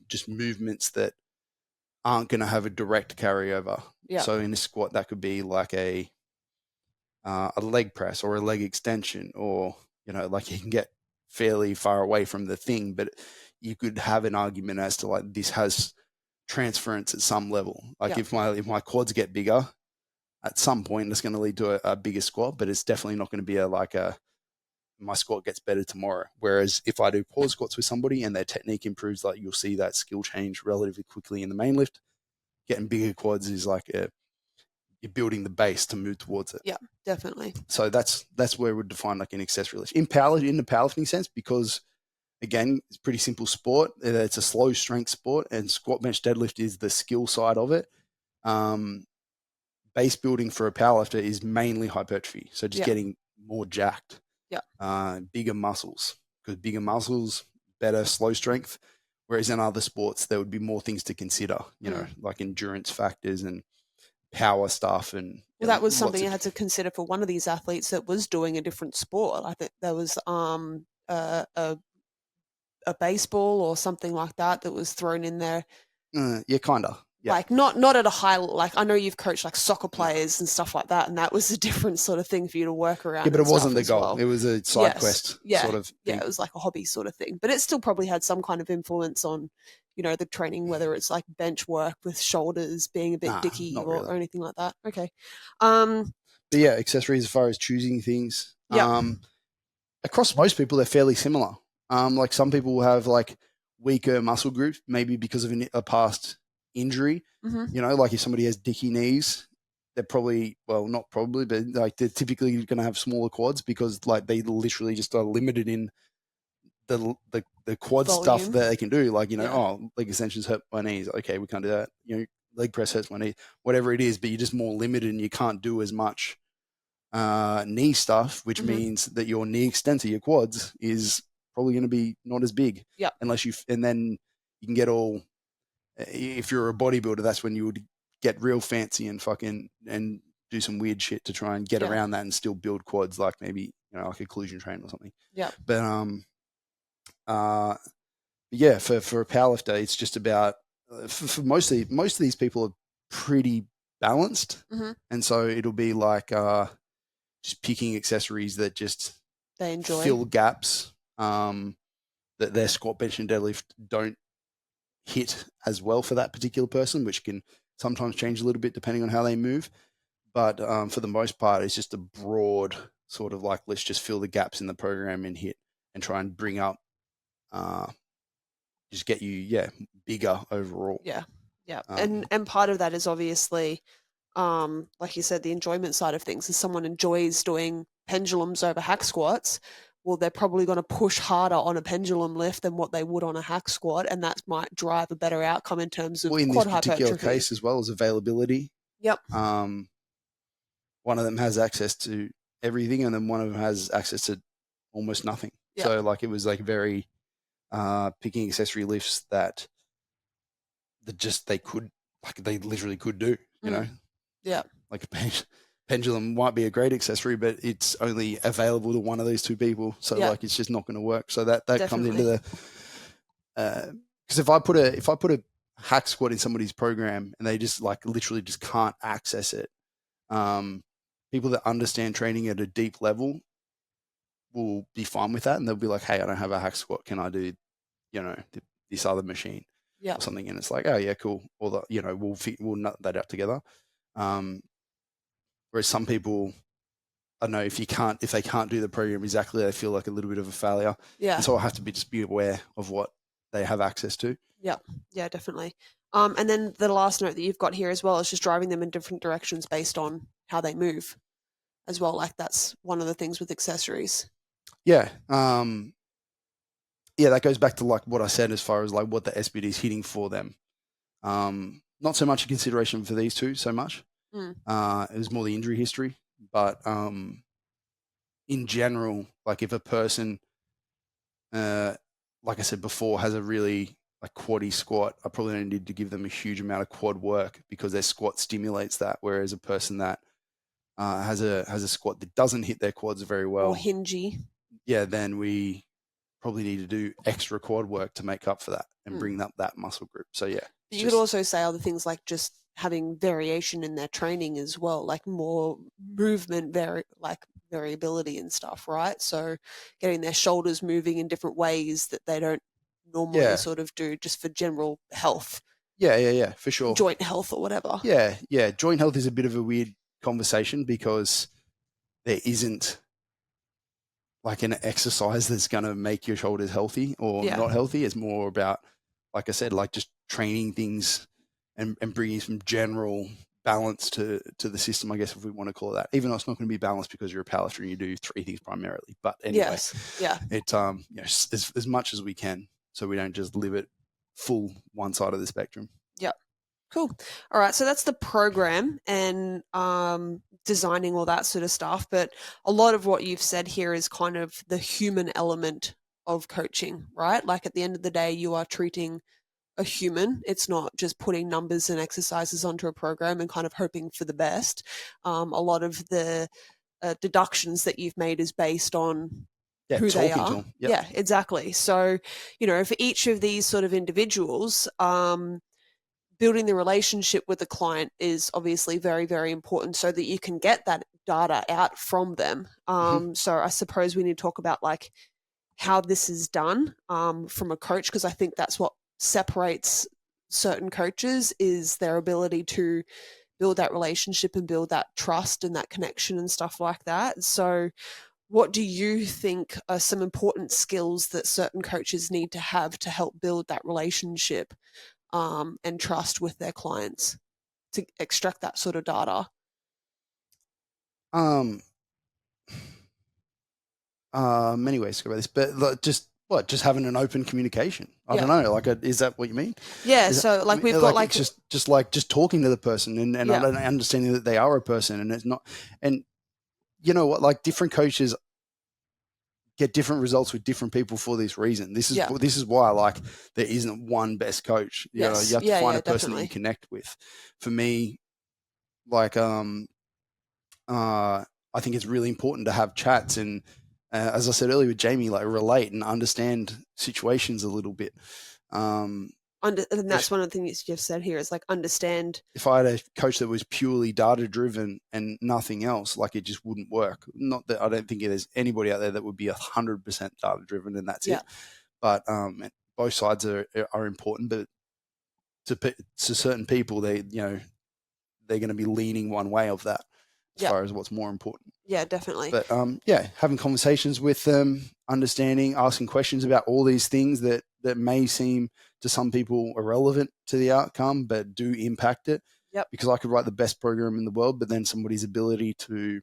just movements that aren't going to have a direct carryover. Yeah. So in a squat, that could be like a leg press or a leg extension, or like you can get fairly far away from the thing, but you could have an argument as to like this has transference at some level. Like if my quads get bigger, at some point it's going to lead to a bigger squat, but it's definitely not going to be my squat gets better tomorrow. Whereas if I do pause squats with somebody and their technique improves, like you'll see that skill change relatively quickly in the main lift. Getting bigger quads is like you're building the base to move towards it. Yeah, definitely. So that's where we define like an accessory lift in the powerlifting sense, because again, it's a pretty simple sport. It's a slow strength sport, and squat, bench, deadlift is the skill side of it. Base building for a powerlifter is mainly hypertrophy. So just getting more jacked. Yeah. Bigger muscles, because bigger muscles, better slow strength. Whereas in other sports, there would be more things to consider, like endurance factors and power stuff. And that was something you had to consider for one of these athletes that was doing a different sport. I think there was a baseball or something like that was thrown in there. Yeah, kind of. Yeah. Like not at a high, like I know you've coached like soccer players and stuff like that, and that was a different sort of thing for you to work around. Yeah, but it wasn't the goal. Well. It was a side quest sort of thing. Yeah, it was like a hobby sort of thing. But it still probably had some kind of influence on, the training, whether it's like bench work with shoulders being a bit dicky or anything like that. Okay. But yeah, accessories as far as choosing things. Across most people, they're fairly similar. Like some people will have like weaker muscle groups, maybe because of a past injury. Mm-hmm. Like if somebody has dicky knees, they're probably, well, not probably, but like they're typically going to have smaller quads because like they literally just are limited in the quad volume stuff that they can do. Like, leg extensions hurt my knees. Okay, we can't do that. Leg press hurts my knee, whatever it is, but you're just more limited and you can't do as much knee stuff, which means that your knee extensor, your quads, is probably going to be not as big. Yeah. And then you can get all, if you're a bodybuilder, that's when you would get real fancy and do some weird shit to try and get around that and still build quads, like maybe, like occlusion train or something. Yeah. But, yeah, for a powerlifter, it's just about, for most of these people are pretty balanced. Mm-hmm. And so it'll be like, just picking accessories that just they enjoy, fill gaps, that their squat, bench and deadlift don't hit as well for that particular person, which can sometimes change a little bit depending on how they move. But for the most part, it's just a broad sort of like, let's just fill the gaps in the program and hit and try and bring up, just get you, bigger overall. Yeah. Yeah. And part of that is obviously, like you said, the enjoyment side of things. If someone enjoys doing pendulums over hack squats, well, they're probably going to push harder on a pendulum lift than what they would on a hack squat, and that might drive a better outcome in terms of in quad this particular hypertrophy. case as well as availability. Yep. One of them has access to everything, and then one of them has access to almost nothing. Yep. So like it was like very picking accessory lifts that they literally could do, you know? Yeah. Like a pendulum might be a great accessory, but it's only available to one of these two people. So like it's just not going to work. So that comes into the because if I put a hack squat in somebody's program and they just like literally just can't access it, people that understand training at a deep level will be fine with that, and they'll be like, hey, I don't have a hack squat, can I do, you know, this other machine or something? And it's like, oh yeah, cool. Or you know, we'll nut that out together. Whereas some people, I don't know, if they can't do the program exactly, they feel like a little bit of a failure. Yeah. And so I have to just be aware of what they have access to. Yeah. Yeah, definitely. And then the last note that you've got here as well is just driving them in different directions based on how they move as well. Like that's one of the things with accessories. Yeah. Yeah, that goes back to like what I said as far as like what the SBD is hitting for them. Not so much a consideration for these two so much. It was more the injury history. But in general, like if a person, like I said before, has a really like quaddy squat, I probably don't need to give them a huge amount of quad work because their squat stimulates that. Whereas a person that has a squat that doesn't hit their quads very well, or hingy, yeah, then we probably need to do extra quad work to make up for that and bring up that muscle group. So yeah, you could also say other things like just having variation in their training as well, like more movement, variability and stuff, right? So getting their shoulders moving in different ways that they don't normally sort of do, just for general health. Yeah, for sure. Joint health or whatever. Yeah. Joint health is a bit of a weird conversation because there isn't like an exercise that's going to make your shoulders healthy or not healthy. It's more about, like I said, like just training things and bringing some general balance to the system, I guess, if we want to call it that. Even though it's not going to be balanced because you're a powerlifter and you do three things primarily. But anyway, it's as much as we can so we don't just live it full one side of the spectrum. Yep. Cool. All right. So that's the program and designing all that sort of stuff. But a lot of what you've said here is kind of the human element of coaching, right? Like at the end of the day, you are treating a human. It's not just putting numbers and exercises onto a program and kind of hoping for the best. A lot of the deductions that you've made is based on who they are. Yep. Yeah, exactly. So, you know, for each of these sort of individuals, building the relationship with the client is obviously very, very important so that you can get that data out from them. So I suppose we need to talk about like how this is done from a coach, because I think that's what separates certain coaches is their ability to build that relationship and build that trust and that connection and stuff like that. So what do you think are some important skills that certain coaches need to have to help build that relationship and trust with their clients to extract that sort of data? Many ways to go about this, but like, just having an open communication. I don't know. Like, is that what you mean? Yeah. So like we've got like just talking to the person and understanding that they are a person and it's not, and you know what, like different coaches get different results with different people for this reason. This is why like there isn't one best coach. You know, you have to find a person that you connect with. For me, like I think it's really important to have chats and as I said earlier with Jamie, like relate and understand situations a little bit. And that's one of the things you've said here is like understand. If I had a coach that was purely data driven and nothing else, like it just wouldn't work. Not that I don't think there's anybody out there that would be 100% data driven and that's it. But both sides are important. But to certain people, they're going to be leaning one way of that as far as what's more important. Yeah, definitely. But having conversations with them, understanding, asking questions about all these things that may seem to some people irrelevant to the outcome, but do impact it. Yep. Because I could write the best program in the world, but then somebody's ability to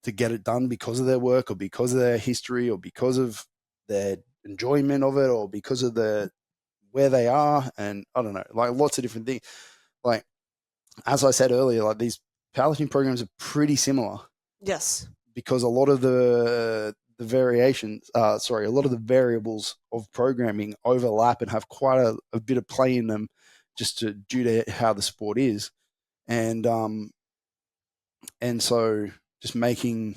to get it done because of their work or because of their history or because of their enjoyment of it or because of where they are, and I don't know, like lots of different things. Like as I said earlier, like these powerlifting programs are pretty similar. Yes. Because a lot of the variations, a lot of the variables of programming overlap and have quite a bit of play in them, just due to how the sport is, and so just making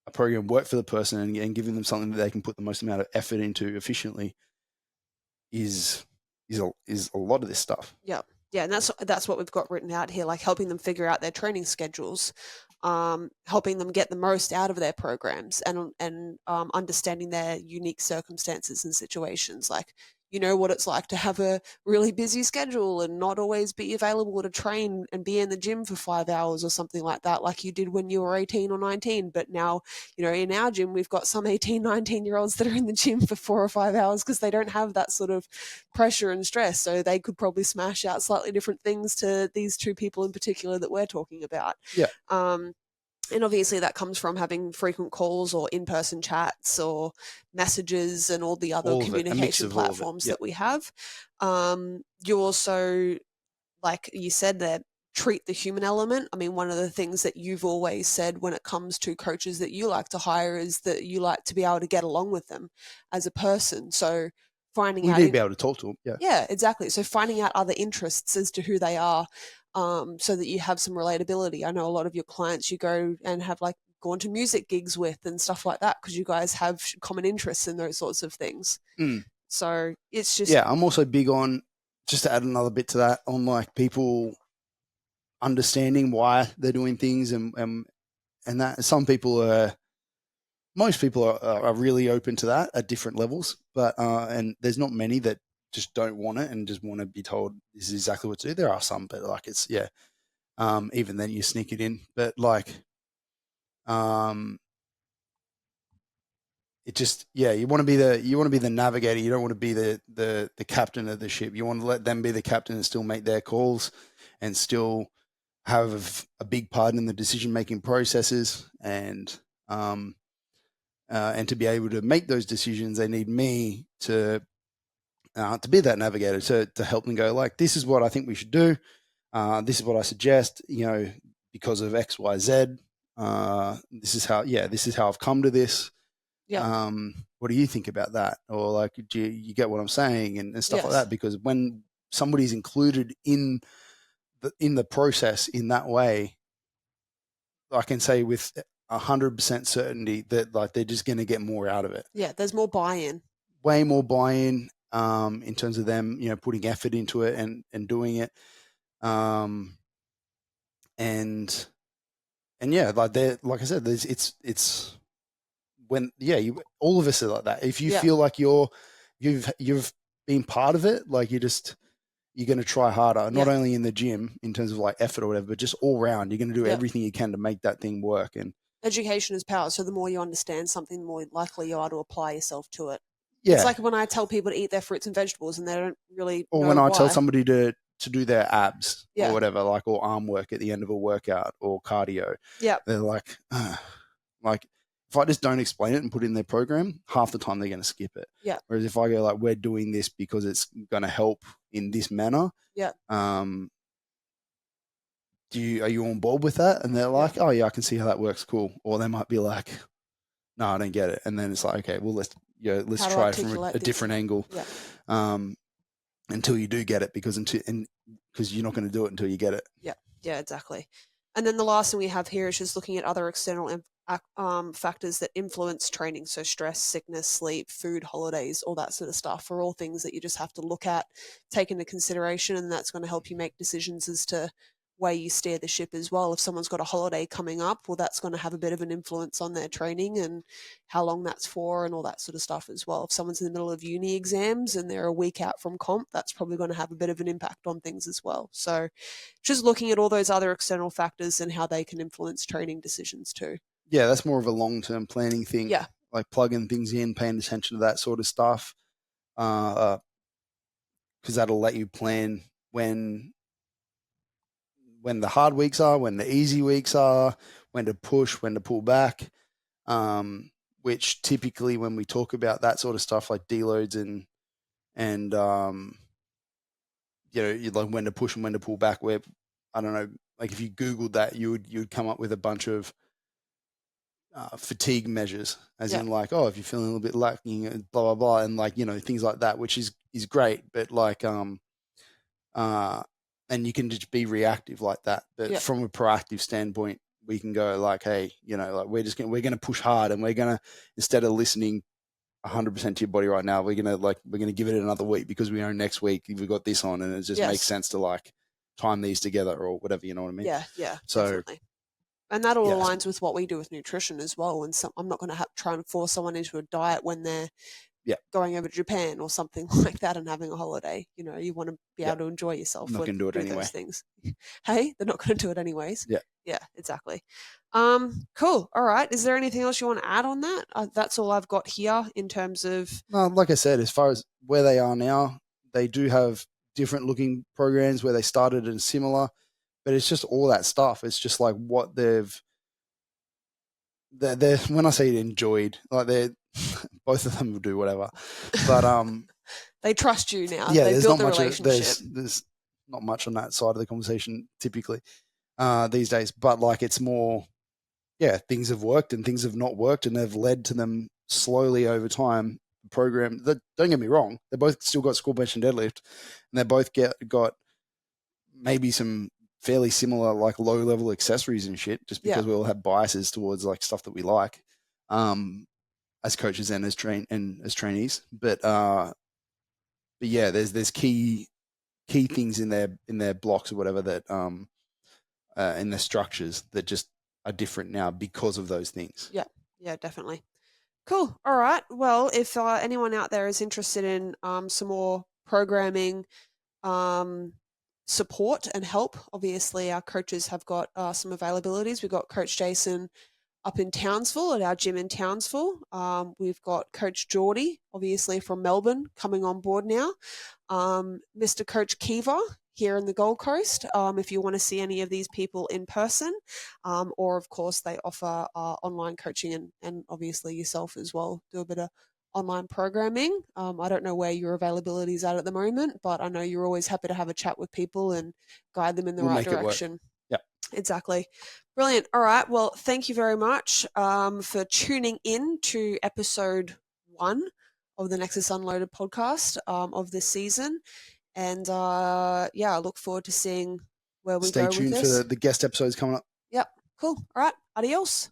a program work for the person and giving them something that they can put the most amount of effort into efficiently is a lot of this stuff. Yeah. Yeah, and that's what we've got written out here, like helping them figure out their training schedules, helping them get the most out of their programs, and understanding their unique circumstances and situations. Like, you know what it's like to have a really busy schedule and not always be available to train and be in the gym for 5 hours or something like that, like you did when you were 18 or 19. But now, you know, in our gym, we've got some 18, 19-year-olds that are in the gym for 4 or 5 hours because they don't have that sort of pressure and stress. So they could probably smash out slightly different things to these two people in particular that we're talking about. Yeah. And obviously that comes from having frequent calls or in-person chats or messages and all the other communication platforms that we have. You also, like you said there, treat the human element. I mean, one of the things that you've always said when it comes to coaches that you like to hire is that you like to be able to get along with them as a person. So finding out... You need to be able to talk to them. Yeah. Yeah, exactly. So finding out other interests as to who they are, so that you have some relatability. I know a lot of your clients you go and have like gone to music gigs with and stuff like that because you guys have common interests in those sorts of things. So it's just... Yeah, I'm also big on, just to add another bit to that, on like people understanding why they're doing things, and that most people are really open to that at different levels, but and there's not many that just don't want it and just want to be told this is exactly what to do. There are some, but like it's even then you sneak it in, but like it just, you want to be the navigator. You don't want to be the captain of the ship. You want to let them be the captain and still make their calls and still have a big part in the decision making processes, and to be able to make those decisions, they need me to be that navigator to help them go like, this is what I think we should do. This is what I suggest, because of X, Y, Z. This is how I've come to this. Yeah. What do you think about that? Or like, do you get what I'm saying, and stuff like that? Because when somebody's included in the process in that way, I can say with 100% certainty that like they're just going to get more out of it. Yeah, there's more buy-in. Way more buy-in in terms of them, putting effort into it and doing it. And yeah, like I said, it's when all of us are like that. If you feel like you've been part of it, like you're going to try harder, not only in the gym in terms of like effort or whatever, but just all round. You're going to do everything you can to make that thing work. And education is power. So the more you understand something, the more likely you are to apply yourself to it. Yeah. It's like when I tell people to eat their fruits and vegetables and they don't really or know when I why. tell somebody to do their abs or whatever, like, or arm work at the end of a workout or cardio. Yeah. They're like, like, if I just don't explain it and put it in their program, half the time they're going to skip it. Yeah. Whereas if I go like, we're doing this because it's going to help in this manner. Yeah. Are you on board with that? And they're like, oh yeah, I can see how that works. Cool. Or they might be like, no, I don't get it. And then it's like, okay, well, let's try it from a different angle. Yeah. Until you do get it, because you're not going to do it until you get it. Yeah. Yeah, exactly. And then the last thing we have here is just looking at other external factors that influence training. So stress, sickness, sleep, food, holidays, all that sort of stuff are all things that you just have to look at, take into consideration, and that's going to help you make decisions as to where you steer the ship as well. If someone's got a holiday coming up, well, that's going to have a bit of an influence on their training and how long that's for and all that sort of stuff as well. If someone's in the middle of uni exams and they're a week out from comp, that's probably going to have a bit of an impact on things as well. So just looking at all those other external factors and how they can influence training decisions too. Yeah, that's more of a long-term planning thing. Yeah. Like plugging things in, paying attention to that sort of stuff. Because that'll let you plan when the hard weeks are, when the easy weeks are, when to push, when to pull back, which typically when we talk about that sort of stuff like deloads and like when to push and when to pull back, where I don't know, like if you Googled that, you'd come up with a bunch of fatigue measures, as in like, oh, if you're feeling a little bit lacking, blah blah blah, and like things like that, which is great, but like and you can just be reactive like that. But from a proactive standpoint, we can go like, hey, like we're gonna push hard, and we're gonna, instead of listening 100% to your body right now, we're gonna give it another week, because we know next week we've got this on, and it just makes sense to like time these together or whatever. You know what I mean? Yeah. So. Definitely. And that all aligns with what we do with nutrition as well. And I'm not going to try and force someone into a diet when they're going over to Japan or something like that and having a holiday. You want to be able to enjoy yourself. Not going to do it anyway. Those things. Hey, they're not going to do it anyways. Yeah, exactly. Cool. All right. Is there anything else you want to add on that? That's all I've got here in terms of. No, like I said, as far as where they are now, they do have different looking programs where they started and similar. But it's just all that stuff. It's just like what they're when I say enjoyed, like they're both of them will do whatever, but they trust you now. Yeah, they built the relationship. There's not much on that side of the conversation typically these days, but like it's more, things have worked and things have not worked, and they've led to them slowly over time. The program that, don't get me wrong, they both still got squat, bench, and deadlift, and they both got maybe some fairly similar like low level accessories and shit, just because we all have biases towards like stuff that we like as coaches and as trainees. But yeah, there's key things in their blocks or whatever that in their structures that just are different now because of those things. Yeah, definitely. Cool. All right. Well, if anyone out there is interested in some more programming support and help, obviously our coaches have got some availabilities. We've got Coach Jason up in Townsville at our gym in Townsville. We've got Coach Geordie, obviously from Melbourne, coming on board now. Mr. Coach Kiva here in the Gold Coast, if you want to see any of these people in person, or of course they offer online coaching and obviously yourself as well, do a bit of online programming. I don't know where your availability is at the moment, but I know you're always happy to have a chat with people and guide them in the right direction. Yep. Exactly. Brilliant. All right. Well, thank you very much for tuning in to episode 1 of the Nexus Unloaded podcast of this season. And I look forward to seeing where we go with this. Stay tuned for the guest episodes coming up. Yep. Cool. All right. Adios.